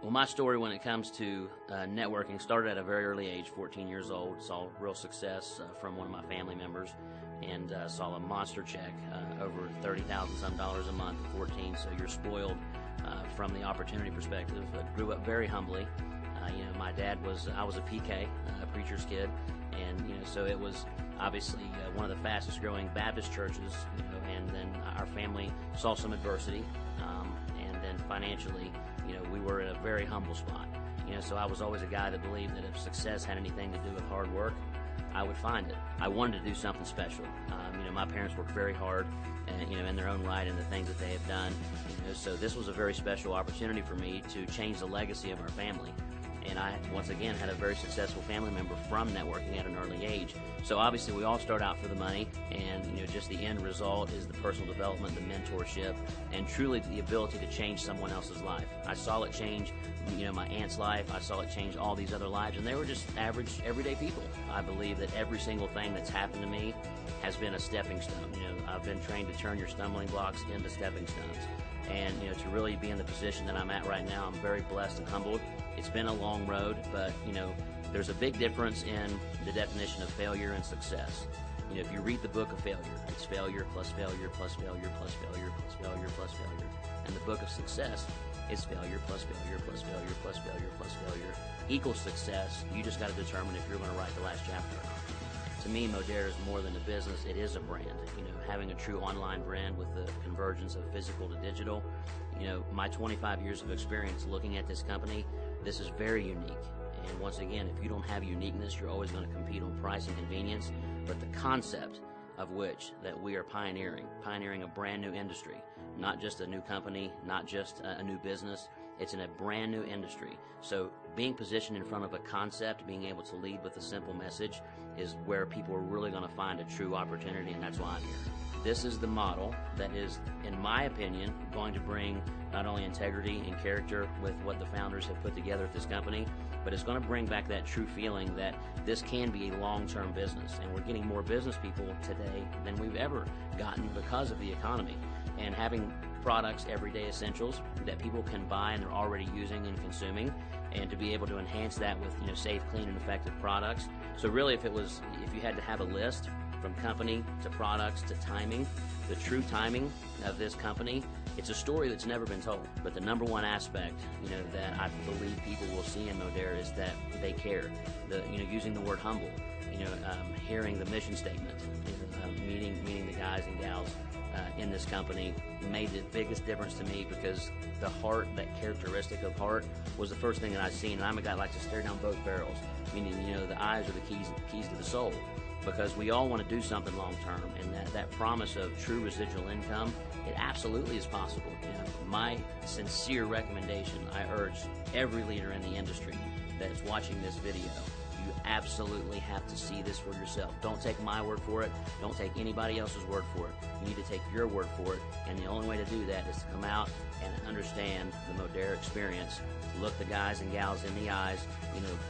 Well, my story when it comes to networking started at a very early age, 14 years old. Saw real success from one of my family members, and saw a monster check, over 30,000 some dollars a month at 14. So you're spoiled from the opportunity perspective. Grew up very humbly. My dad I was a PK, a preacher's kid, and so it was obviously one of the fastest growing Baptist churches. And then our family saw some adversity, and then financially, we were in a very humble spot. So I was always a guy that believed that if success had anything to do with hard work, I would find it. I wanted to do something special. My parents worked very hard, in their own right and the things that they have done. So this was a very special opportunity for me to change the legacy of our family. And I, once again, had a very successful family member from networking at an early age. So obviously we all start out for the money, and just the end result is the personal development, the mentorship, and truly the ability to change someone else's life. I saw it change, my aunt's life. I saw it change all these other lives, and they were just average, everyday people. I believe that every single thing that's happened to me has been a stepping stone. I've been trained to turn your stumbling blocks into stepping stones. And to really be in the position that I'm at right now, I'm very blessed and humbled. It's been a long road, but there's a big difference in the definition of failure and success. If you read the book of failure, it's failure plus failure plus failure plus failure plus failure plus failure. And the book of success is failure plus failure plus failure plus failure plus failure equals success. You just got to determine if you're going to write the last chapter or not. To me, Modere is more than a business, it is a brand. Having a true online brand with the convergence of physical to digital. My 25 years of experience looking at this company, this is very unique. And once again, if you don't have uniqueness, you're always going to compete on price and convenience. But the concept of which that we are pioneering a brand new industry, not just a new company, not just a new business. It's in a brand new industry. So being positioned in front of a concept, being able to lead with a simple message is where people are really going to find a true opportunity, and that's why I'm here. This is the model that is, in my opinion, going to bring not only integrity and character with what the founders have put together at this company, but it's going to bring back that true feeling that this can be a long-term business. And we're getting more business people today than we've ever gotten because of the economy. And having products, everyday essentials that people can buy and they're already using and consuming, and to be able to enhance that with safe, clean, and effective products. So really, if you had to have a list from company to products to timing, the true timing of this company, it's a story that's never been told. But the number one aspect, that I believe people will see in Modere is that they care. Using the word humble, hearing the mission statement, meeting the guys and gals in this company made the biggest difference to me, because the heart, that characteristic of heart, was the first thing that I seen. And I'm a guy that likes to stare down both barrels, meaning the eyes are the keys to the soul, because we all want to do something long term, and that promise of true residual income, it absolutely is possible. My sincere recommendation, I urge every leader in the industry that's watching this video, you absolutely have to see this for yourself. Don't take my word for it. Don't take anybody else's word for it. You need to take your word for it, and the only way to do that is to come out and understand the Modere experience. Look the guys and gals in the eyes,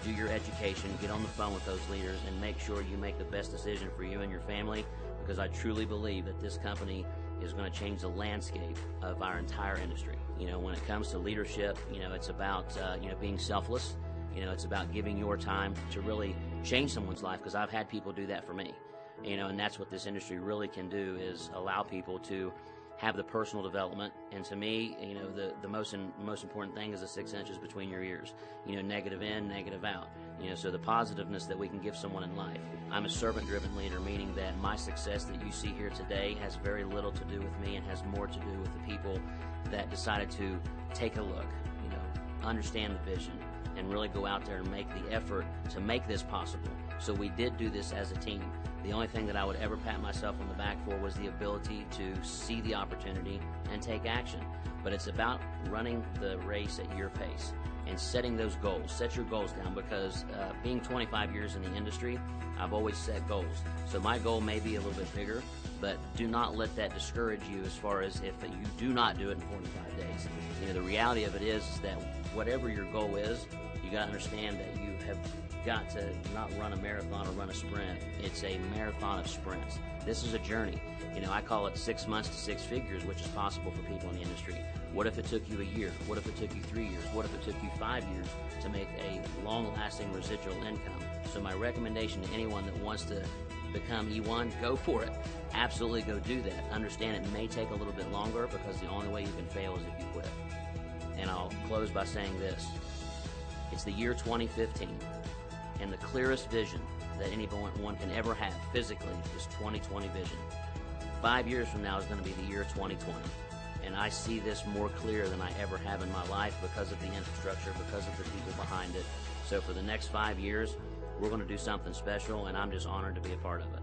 do your education, get on the phone with those leaders, and make sure you make the best decision for you and your family, because I truly believe that this company is going to change the landscape of our entire industry. When it comes to leadership, it's about being selfless. It's about giving your time to really change someone's life, because I've had people do that for me. And that's what this industry really can do, is allow people to have the personal development. And to me, the most important thing is the 6 inches between your ears. Negative in, negative out. So the positiveness that we can give someone in life. I'm a servant-driven leader, meaning that my success that you see here today has very little to do with me and has more to do with the people that decided to take a look, understand the vision, and really go out there and make the effort to make this possible. So we did do this as a team. The only thing that I would ever pat myself on the back for was the ability to see the opportunity and take action. But it's about running the race at your pace and setting those goals. Set your goals down, because being 25 years in the industry, I've always set goals. So my goal may be a little bit bigger, but do not let that discourage you as far as if you do not do it in 45 days. The reality of it is that whatever your goal is, you got to understand that you have got to not run a marathon or run a sprint. It's a marathon of sprints. This is a journey. You know, I call it 6 months to six figures, which is possible for people in the industry. What if it took you a year? What if it took you 3 years? What if it took you 5 years to make a long-lasting residual income? So my recommendation to anyone that wants to become E1, go for it. Absolutely go do that. Understand it may take a little bit longer because the only way you can fail is if you quit. And I'll close by saying this. It's the year 2015, and the clearest vision that anyone can ever have physically is 2020 vision. 5 years from now is going to be the year 2020. And I see this more clear than I ever have in my life because of the infrastructure, because of the people behind it. So for the next 5 years, we're going to do something special, and I'm just honored to be a part of it.